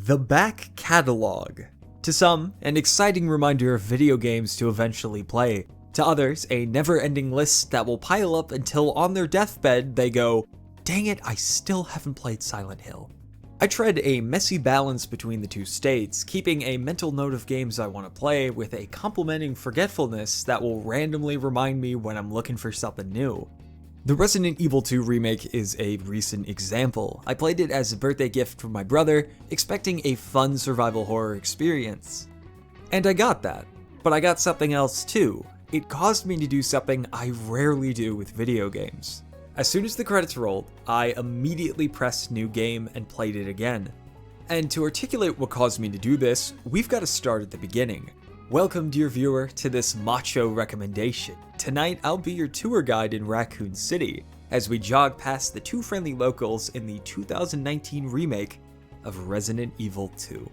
The back catalog. To some, an exciting reminder of video games to eventually play. To others, a never-ending list that will pile up until on their deathbed they go, "Dang it, I still haven't played Silent Hill." I tread a messy balance between the two states, keeping a mental note of games I want to play with a complementing forgetfulness that will randomly remind me when I'm looking for something new. The Resident Evil 2 remake is a recent example. I played it as a birthday gift from my brother, expecting a fun survival horror experience. And I got that, but I got something else too. It caused me to do something I rarely do with video games. As soon as the credits rolled, I immediately pressed new game and played it again. And to articulate what caused me to do this, we've got to start at the beginning. Welcome, dear viewer, to this Macho Recommendation. Tonight, I'll be your tour guide in Raccoon City, as we jog past the two friendly locals in the 2019 remake of Resident Evil 2.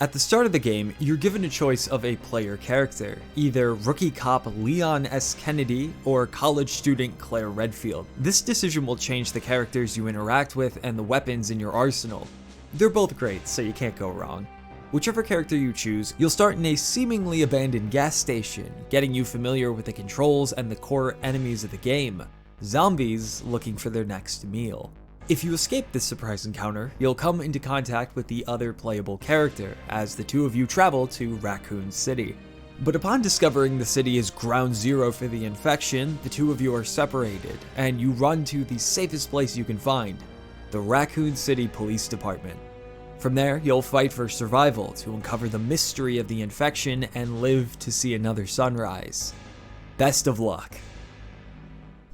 At the start of the game, you're given a choice of a player character, either rookie cop Leon S. Kennedy or college student Claire Redfield. This decision will change the characters you interact with and the weapons in your arsenal. They're both great, so you can't go wrong. Whichever character you choose, you'll start in a seemingly abandoned gas station, getting you familiar with the controls and the core enemies of the game, zombies looking for their next meal. If you escape this surprise encounter, you'll come into contact with the other playable character, as the two of you travel to Raccoon City. But upon discovering the city is ground zero for the infection, the two of you are separated, and you run to the safest place you can find, the Raccoon City Police Department. From there, you'll fight for survival to uncover the mystery of the infection and live to see another sunrise. Best of luck.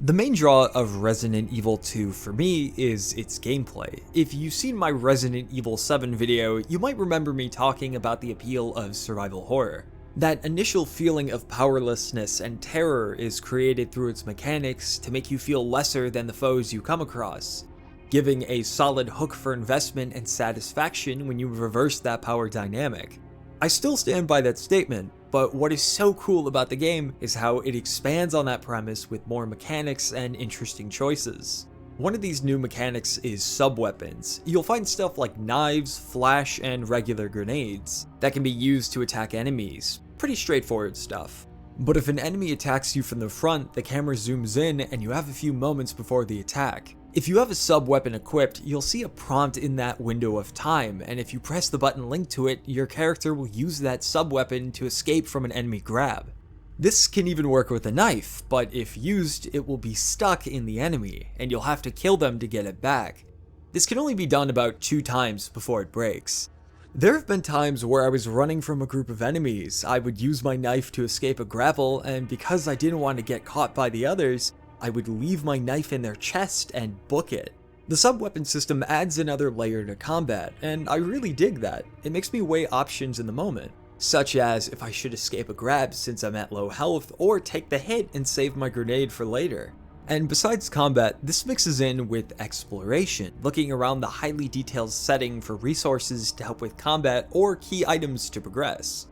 The main draw of Resident Evil 2 for me is its gameplay. If you've seen my Resident Evil 7 video, you might remember me talking about the appeal of survival horror. That initial feeling of powerlessness and terror is created through its mechanics to make you feel lesser than the foes you come across, giving a solid hook for investment and satisfaction when you reverse that power dynamic. I still stand by that statement, but what is so cool about the game is how it expands on that premise with more mechanics and interesting choices. One of these new mechanics is sub-weapons. You'll find stuff like knives, flash, and regular grenades that can be used to attack enemies. Pretty straightforward stuff. But if an enemy attacks you from the front, the camera zooms in and you have a few moments before the attack. If you have a sub-weapon equipped, you'll see a prompt in that window of time, and if you press the button linked to it, your character will use that sub-weapon to escape from an enemy grab. This can even work with a knife, but if used, it will be stuck in the enemy, and you'll have to kill them to get it back. This can only be done about 2 times before it breaks. There have been times where I was running from a group of enemies, I would use my knife to escape a grapple, and because I didn't want to get caught by the others, I would leave my knife in their chest and book it. The sub-weapon system adds another layer to combat, and I really dig that. It makes me weigh options in the moment, such as if I should escape a grab since I'm at low health, or take the hit and save my grenade for later. And besides combat, this mixes in with exploration, looking around the highly detailed setting for resources to help with combat or key items to progress.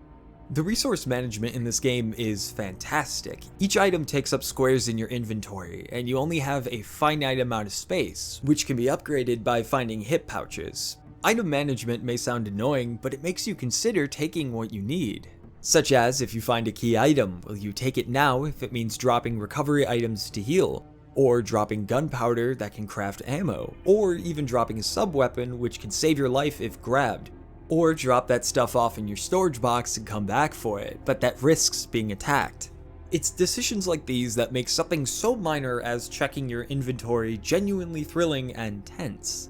The resource management in this game is fantastic. Each item takes up squares in your inventory, and you only have a finite amount of space, which can be upgraded by finding hip pouches. Item management may sound annoying, but it makes you consider taking what you need. Such as, if you find a key item, will you take it now if it means dropping recovery items to heal, or dropping gunpowder that can craft ammo, or even dropping a sub-weapon which can save your life if grabbed. Or drop that stuff off in your storage box and come back for it, but that risks being attacked. It's decisions like these that make something so minor as checking your inventory genuinely thrilling and tense.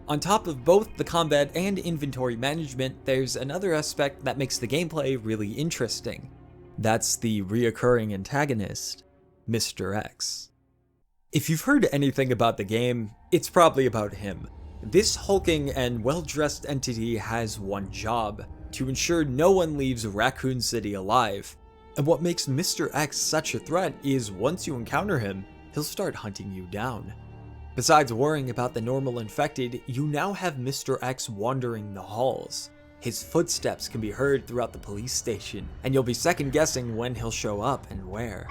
On top of both the combat and inventory management, there's another aspect that makes the gameplay really interesting. That's the reoccurring antagonist, Mr. X. If you've heard anything about the game, it's probably about him. This hulking and well-dressed entity has one job: to ensure no one leaves Raccoon City alive. And what makes Mr. X such a threat is once you encounter him, he'll start hunting you down. Besides worrying about the normal infected, you now have Mr. X wandering the halls. His footsteps can be heard throughout the police station, and you'll be second-guessing when he'll show up and where.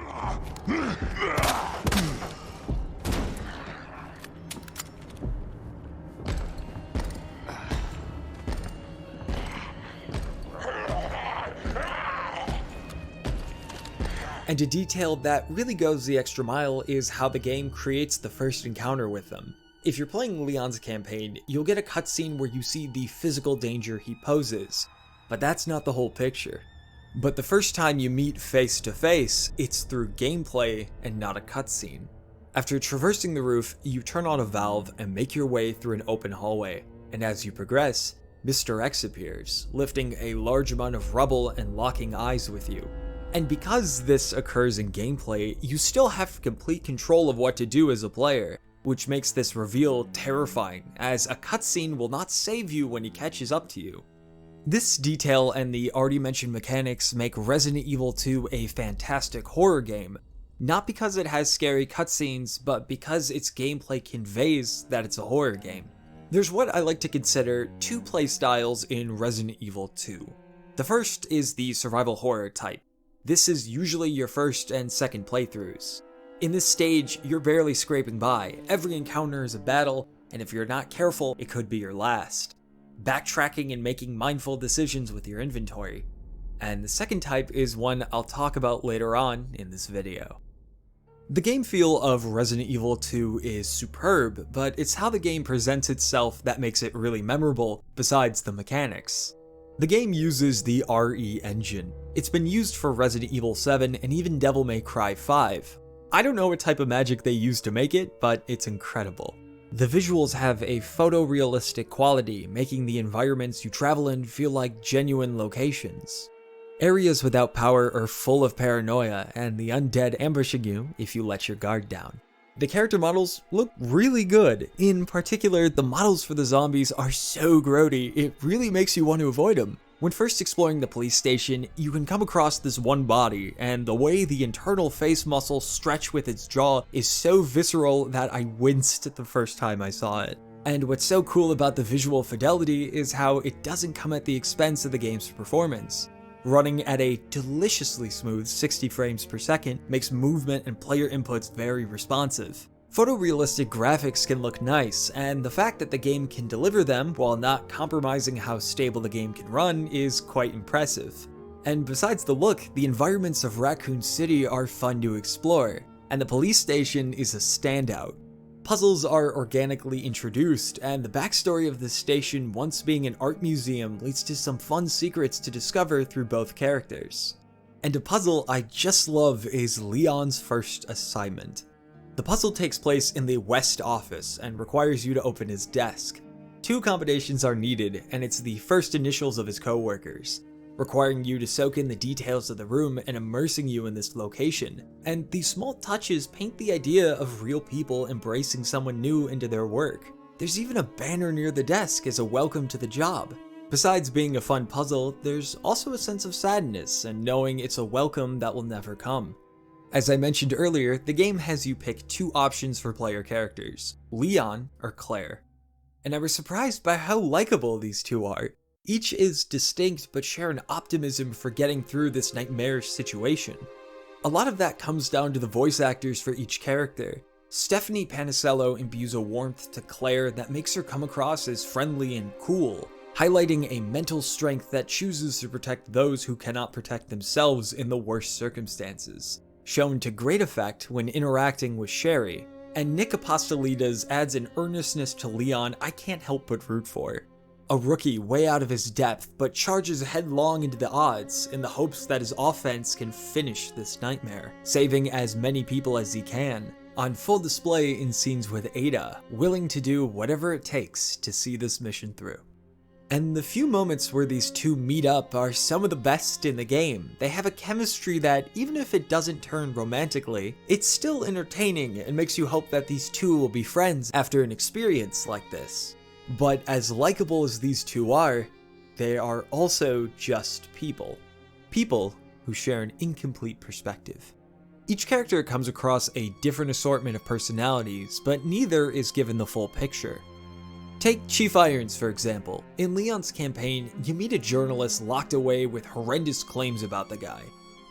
And a detail that really goes the extra mile is how the game creates the first encounter with them. If you're playing Leon's campaign, you'll get a cutscene where you see the physical danger he poses, but that's not the whole picture. But the first time you meet face to face, it's through gameplay and not a cutscene. After traversing the roof, you turn on a valve and make your way through an open hallway, and as you progress, Mr. X appears, lifting a large amount of rubble and locking eyes with you. And because this occurs in gameplay, you still have complete control of what to do as a player, which makes this reveal terrifying, as a cutscene will not save you when he catches up to you. This detail and the already mentioned mechanics make Resident Evil 2 a fantastic horror game, not because it has scary cutscenes, but because its gameplay conveys that it's a horror game. There's what I like to consider two playstyles in Resident Evil 2. The first is the survival horror type. This is usually your first and second playthroughs. In this stage, you're barely scraping by, every encounter is a battle, and if you're not careful, it could be your last. Backtracking and making mindful decisions with your inventory. And the second type is one I'll talk about later on in this video. The game feel of Resident Evil 2 is superb, but it's how the game presents itself that makes it really memorable, besides the mechanics. The game uses the RE engine. It's been used for Resident Evil 7 and even Devil May Cry 5. I don't know what type of magic they used to make it, but it's incredible. The visuals have a photorealistic quality, making the environments you travel in feel like genuine locations. Areas without power are full of paranoia, and the undead ambushing you if you let your guard down. The character models look really good. In particular, the models for the zombies are so grody, it really makes you want to avoid them. When first exploring the police station, you can come across this one body, and the way the internal face muscles stretch with its jaw is so visceral that I winced the first time I saw it. And what's so cool about the visual fidelity is how it doesn't come at the expense of the game's performance. Running at a deliciously smooth 60 frames per second makes movement and player inputs very responsive. Photorealistic graphics can look nice, and the fact that the game can deliver them while not compromising how stable the game can run is quite impressive. And besides the look, the environments of Raccoon City are fun to explore, and the police station is a standout. Puzzles are organically introduced, and the backstory of the station once being an art museum leads to some fun secrets to discover through both characters. And a puzzle I just love is Leon's first assignment. The puzzle takes place in the West office and requires you to open his desk. Two combinations are needed, and it's the first initials of his co-workers, requiring you to soak in the details of the room and immersing you in this location. And these small touches paint the idea of real people embracing someone new into their work. There's even a banner near the desk as a welcome to the job. Besides being a fun puzzle, there's also a sense of sadness and knowing it's a welcome that will never come. As I mentioned earlier, the game has you pick two options for player characters, Leon or Claire. And I was surprised by how likable these two are. Each is distinct but share an optimism for getting through this nightmarish situation. A lot of that comes down to the voice actors for each character. Stephanie Panicello imbues a warmth to Claire that makes her come across as friendly and cool, highlighting a mental strength that chooses to protect those who cannot protect themselves in the worst circumstances, shown to great effect when interacting with Sherry. And Nick Apostolides adds an earnestness to Leon I can't help but root for. A rookie way out of his depth, but charges headlong into the odds in the hopes that his offense can finish this nightmare, saving as many people as he can, on full display in scenes with Ada, willing to do whatever it takes to see this mission through. And the few moments where these two meet up are some of the best in the game. They have a chemistry that, even if it doesn't turn romantically, it's still entertaining and makes you hope that these two will be friends after an experience like this. But as likable as these two are, they are also just people. People who share an incomplete perspective. Each character comes across a different assortment of personalities, but neither is given the full picture. Take Chief Irons, for example. In Leon's campaign, you meet a journalist locked away with horrendous claims about the guy.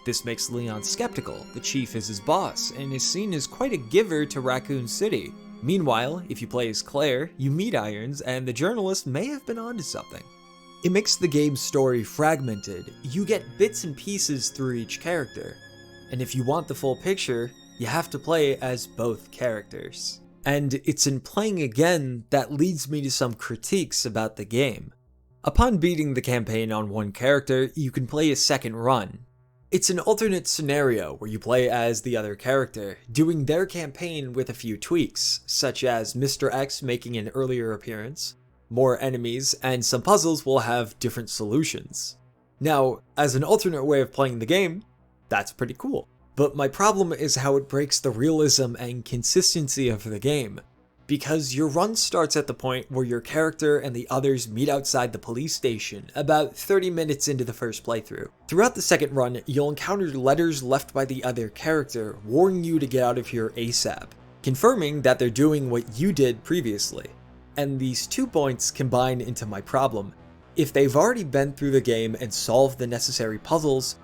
This makes Leon skeptical. The chief is his boss, and is seen as quite a giver to Raccoon City. Meanwhile, if you play as Claire, you meet Irons, and the journalist may have been onto something. It makes the game's story fragmented. You get bits and pieces through each character. And if you want the full picture, you have to play as both characters. And it's in playing again that leads me to some critiques about the game. Upon beating the campaign on one character, you can play a second run. It's an alternate scenario where you play as the other character, doing their campaign with a few tweaks, such as Mr. X making an earlier appearance, more enemies, and some puzzles will have different solutions. Now, as an alternate way of playing the game, that's pretty cool. But my problem is how it breaks the realism and consistency of the game, because your run starts at the point where your character and the others meet outside the police station about 30 minutes into the first playthrough. Throughout the second run, you'll encounter letters left by the other character warning you to get out of here ASAP, confirming that they're doing what you did previously. And these 2 points combine into my problem. If they've already been through the game and solved the necessary puzzles,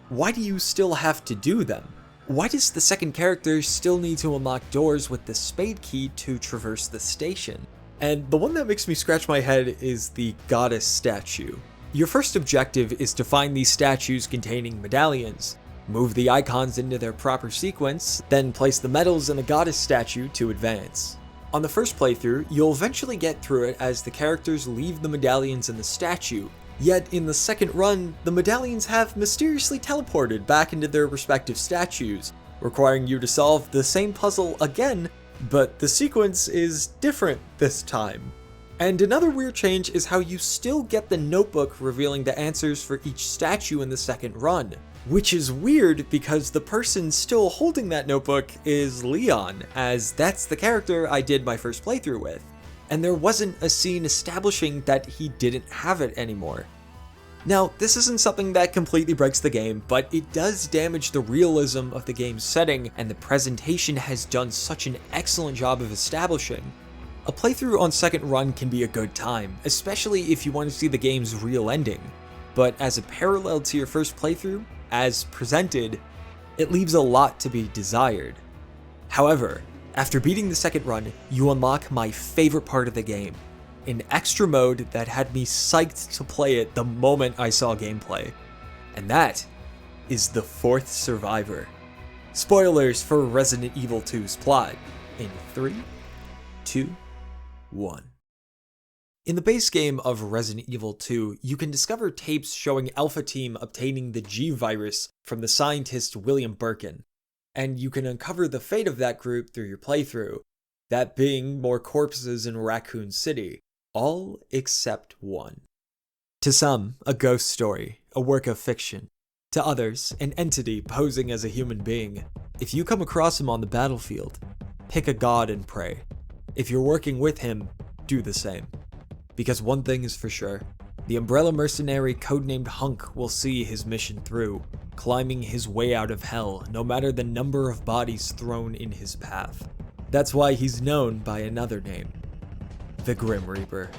why do you still have to do them? Why does the second character still need to unlock doors with the spade key to traverse the station? And the one that makes me scratch my head is the goddess statue. Your first objective is to find these statues containing medallions, move the icons into their proper sequence, then place the medals in the goddess statue to advance. On the first playthrough, you'll eventually get through it as the characters leave the medallions in the statue. Yet in the second run, the medallions have mysteriously teleported back into their respective statues, requiring you to solve the same puzzle again, but the sequence is different this time. And another weird change is how you still get the notebook revealing the answers for each statue in the second run, which is weird because the person still holding that notebook is Leon, as that's the character I did my first playthrough with. And there wasn't a scene establishing that he didn't have it anymore. Now, this isn't something that completely breaks the game, but it does damage the realism of the game's setting, and the presentation has done such an excellent job of establishing. A playthrough on second run can be a good time, especially if you want to see the game's real ending, but as a parallel to your first playthrough, as presented, it leaves a lot to be desired. However, after beating the second run, you unlock my favorite part of the game, an extra mode that had me psyched to play it the moment I saw gameplay. And that is the fourth survivor. Spoilers for Resident Evil 2's plot in 3, 2, 1. In the base game of Resident Evil 2, you can discover tapes showing Alpha Team obtaining the G virus from the scientist William Birkin, and you can uncover the fate of that group through your playthrough, that being more corpses in Raccoon City, all except one. To some, a ghost story, a work of fiction. To others, an entity posing as a human being. If you come across him on the battlefield, pick a god and pray. If you're working with him, do the same. Because one thing is for sure, the Umbrella mercenary codenamed Hunk will see his mission through, climbing his way out of hell no matter the number of bodies thrown in his path. That's why he's known by another name, the Grim Reaper.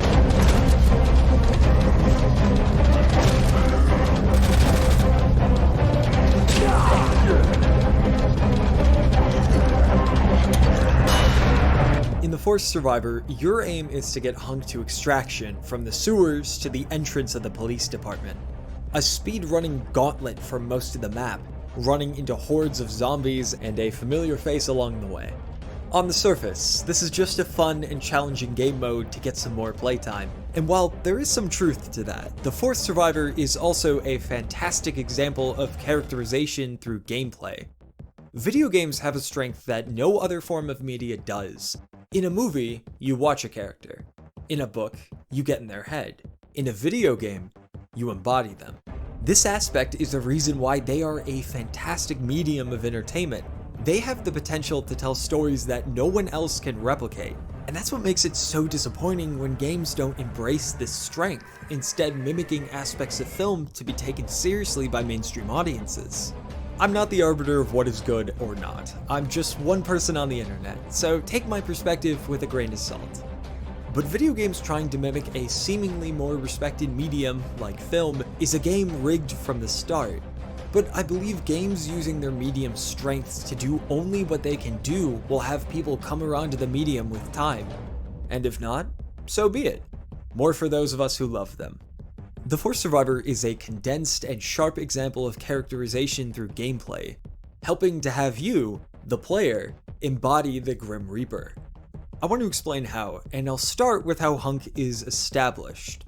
In the fourth survivor, your aim is to get Hunk to extraction from the sewers to the entrance of the police department. A speed-running gauntlet for most of the map, running into hordes of zombies and a familiar face along the way. On the surface, this is just a fun and challenging game mode to get some more playtime. And while there is some truth to that, the fourth survivor is also a fantastic example of characterization through gameplay. Video games have a strength that no other form of media does. In a movie, you watch a character. In a book, you get in their head. In a video game, you embody them. This aspect is the reason why they are a fantastic medium of entertainment. They have the potential to tell stories that no one else can replicate. And that's what makes it so disappointing when games don't embrace this strength, instead mimicking aspects of film to be taken seriously by mainstream audiences. I'm not the arbiter of what is good or not. I'm just one person on the internet, so take my perspective with a grain of salt. But video games trying to mimic a seemingly more respected medium, like film, is a game rigged from the start. But I believe games using their medium's strengths to do only what they can do will have people come around to the medium with time. And if not, so be it. More for those of us who love them. The Fourth Survivor is a condensed and sharp example of characterization through gameplay. helping to have you, the player, embody the Grim Reaper. I want to explain how, and I'll start with how Hunk is established.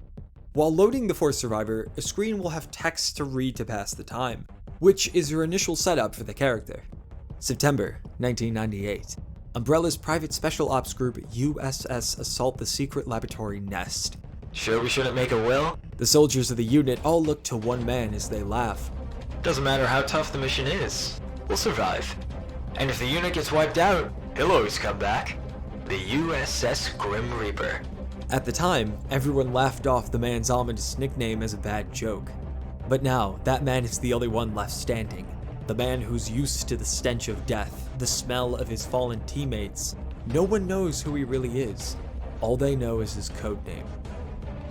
While loading the Force Survivor, a screen will have text to read to pass the time, which is your initial setup for the character. September 1998. Umbrella's private special ops group USS assault the secret laboratory Nest. Sure we shouldn't make a will? The soldiers of the unit all look to one man as they laugh. Doesn't matter how tough the mission is, we'll survive. And if the unit gets wiped out, he'll always come back. The USS Grim Reaper. At the time, everyone laughed off the man's ominous nickname as a bad joke. But now, that man is the only one left standing. The man who's used to the stench of death, the smell of his fallen teammates. No one knows who he really is. All they know is his codename,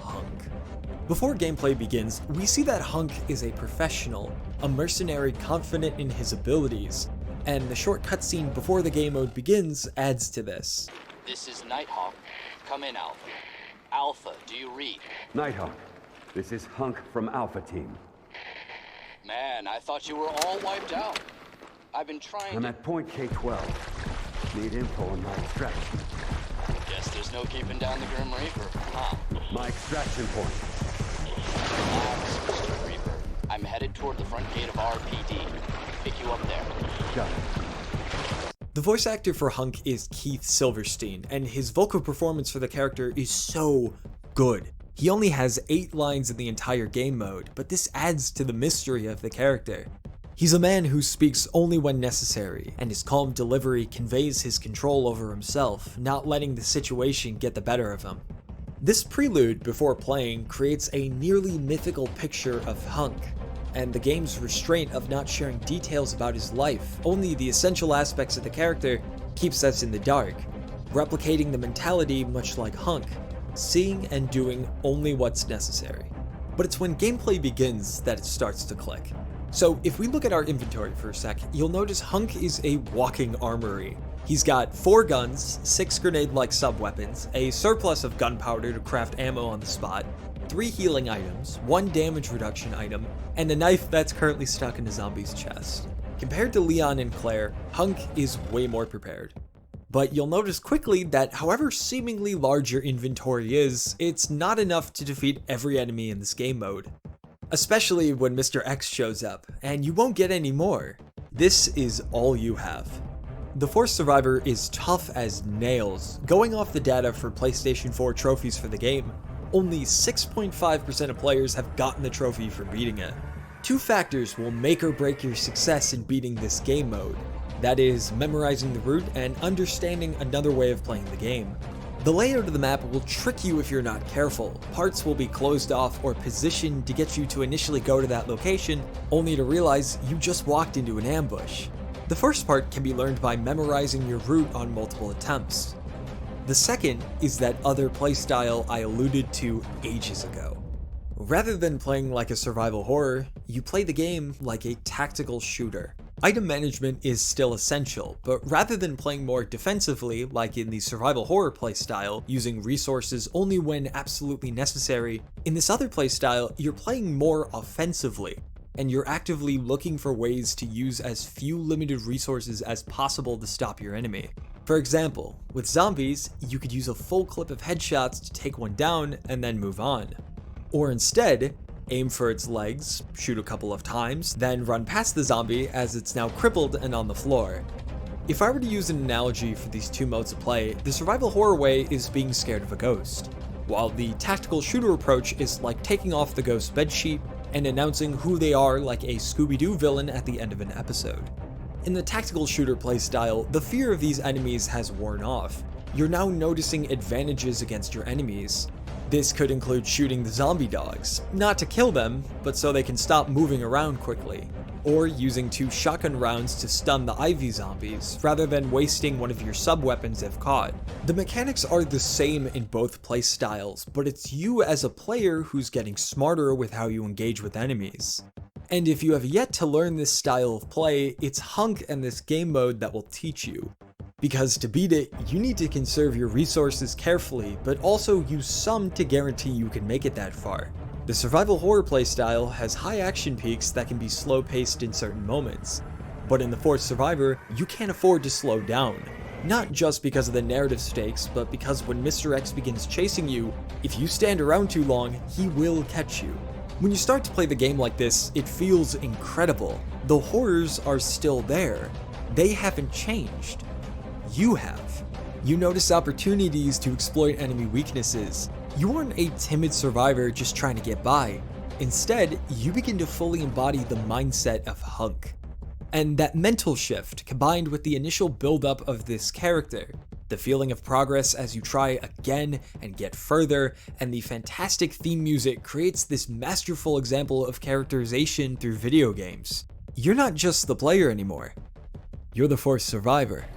Hunk. Before gameplay begins, we see that Hunk is a professional, a mercenary confident in his abilities, and the short cutscene before the game mode begins adds to this. This is Nighthawk. Come in, Alpha. Alpha, do you read? Nighthawk, this is Hunk from Alpha Team. Man, I thought you were all wiped out. I've been trying I'm to... at point K-12. Need info on my extraction. Guess there's no keeping down the Grim Reaper, huh? My extraction point. Relax, Mr. Reaper. I'm headed toward the front gate of RPD. Pick you up there. Got it. The voice actor for Hunk is Keith Silverstein, and his vocal performance for the character is so good. He only has 8 lines in the entire game mode, but this adds to the mystery of the character. He's a man who speaks only when necessary, and his calm delivery conveys his control over himself, not letting the situation get the better of him. This prelude before playing creates a nearly mythical picture of Hunk, and the game's restraint of not sharing details about his life, only the essential aspects of the character, keeps us in the dark, replicating the mentality much like Hunk, seeing and doing only what's necessary. But it's when gameplay begins that it starts to click. So if we look at our inventory for a sec, you'll notice Hunk is a walking armory. He's got 4 guns, 6 grenade-like sub-weapons, a surplus of gunpowder to craft ammo on the spot, 3 healing items, 1 damage reduction item, and a knife that's currently stuck in a zombie's chest. Compared to Leon and Claire, Hunk is way more prepared. But you'll notice quickly that however seemingly large your inventory is, it's not enough to defeat every enemy in this game mode. Especially when Mr. X shows up, and you won't get any more. This is all you have. The Force Survivor is tough as nails. Going off the data for PlayStation 4 trophies for the game, only 6.5% of players have gotten the trophy for beating it. 2 factors will make or break your success in beating this game mode. That is, memorizing the route and understanding another way of playing the game. The layout of the map will trick you if you're not careful. Parts will be closed off or positioned to get you to initially go to that location, only to realize you just walked into an ambush. The first part can be learned by memorizing your route on multiple attempts. The second is that other playstyle I alluded to ages ago. Rather than playing like a survival horror, you play the game like a tactical shooter. Item management is still essential, but rather than playing more defensively like in the survival horror playstyle, using resources only when absolutely necessary, in this other playstyle you're playing more offensively, and you're actively looking for ways to use as few limited resources as possible to stop your enemy. For example, with zombies, you could use a full clip of headshots to take one down and then move on. Or instead, aim for its legs, shoot a couple of times, then run past the zombie as it's now crippled and on the floor. If I were to use an analogy for these 2 modes of play, the survival horror way is being scared of a ghost, while the tactical shooter approach is like taking off the ghost's bedsheet and announcing who they are like a Scooby-Doo villain at the end of an episode. In the tactical shooter playstyle, the fear of these enemies has worn off. You're now noticing advantages against your enemies. This could include shooting the zombie dogs, not to kill them, but so they can stop moving around quickly, or using 2 shotgun rounds to stun the Ivy zombies, rather than wasting one of your sub-weapons if caught. The mechanics are the same in both playstyles, but it's you as a player who's getting smarter with how you engage with enemies. And if you have yet to learn this style of play, it's Hunk and this game mode that will teach you. Because to beat it, you need to conserve your resources carefully, but also use some to guarantee you can make it that far. The survival horror playstyle has high action peaks that can be slow paced in certain moments. But in The Fourth Survivor, you can't afford to slow down. Not just because of the narrative stakes, but because when Mr. X begins chasing you, if you stand around too long, he will catch you. When you start to play the game like this, it feels incredible. The horrors are still there. They haven't changed. You have. You notice opportunities to exploit enemy weaknesses. You aren't a timid survivor just trying to get by. Instead, you begin to fully embody the mindset of Hunk. And that mental shift, combined with the initial build-up of this character, the feeling of progress as you try again and get further, and the fantastic theme music creates this masterful example of characterization through video games. You're not just the player anymore. You're the Fourth Survivor.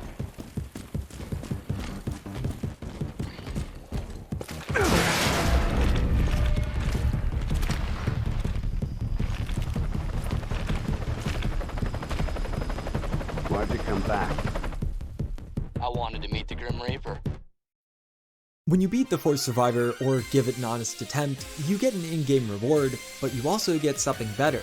Why'd you come back? I wanted to meet the Grim Reaper. When you beat the Fourth Survivor or give it an honest attempt, you get an in-game reward, but you also get something better.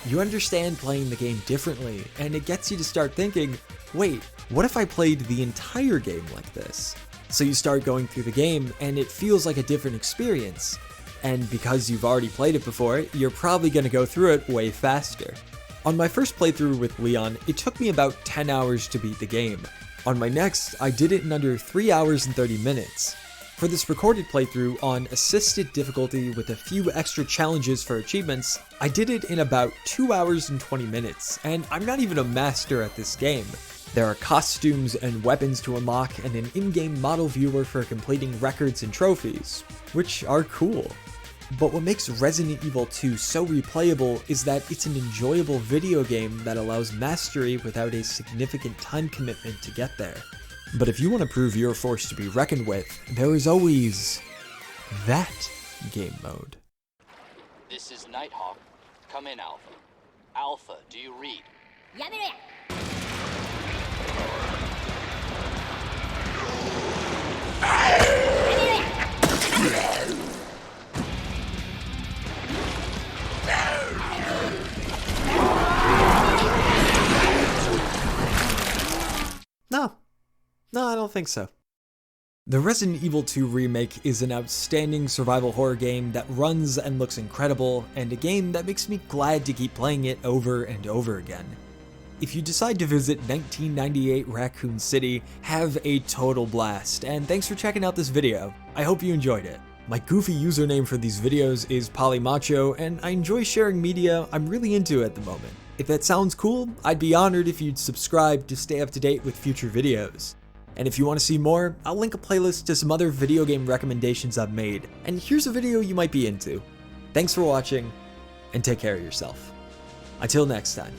You understand playing the game differently, and it gets you to start thinking, wait, what if I played the entire game like this? So you start going through the game, and it feels like a different experience. And because you've already played it before, you're probably going to go through it way faster. On my first playthrough with Leon, it took me about 10 hours to beat the game. On my next, I did it in under 3 hours and 30 minutes. For this recorded playthrough on assisted difficulty with a few extra challenges for achievements, I did it in about 2 hours and 20 minutes, and I'm not even a master at this game. There are costumes and weapons to unlock and an in-game model viewer for completing records and trophies, which are cool. But what makes Resident Evil 2 so replayable is that it's an enjoyable video game that allows mastery without a significant time commitment to get there. But if you want to prove you're a force to be reckoned with, there is always that game mode. This is Nighthawk. Come in, Alpha. Alpha, do you read? No, I don't think so. The Resident Evil 2 Remake is an outstanding survival horror game that runs and looks incredible, and a game that makes me glad to keep playing it over and over again. If you decide to visit 1998 Raccoon City, have a total blast, and thanks for checking out this video. I hope you enjoyed it. My goofy username for these videos is Pollymacho, and I enjoy sharing media I'm really into at the moment. If that sounds cool, I'd be honored if you'd subscribe to stay up to date with future videos. And if you want to see more, I'll link a playlist to some other video game recommendations I've made, and here's a video you might be into. Thanks for watching, and take care of yourself. Until next time.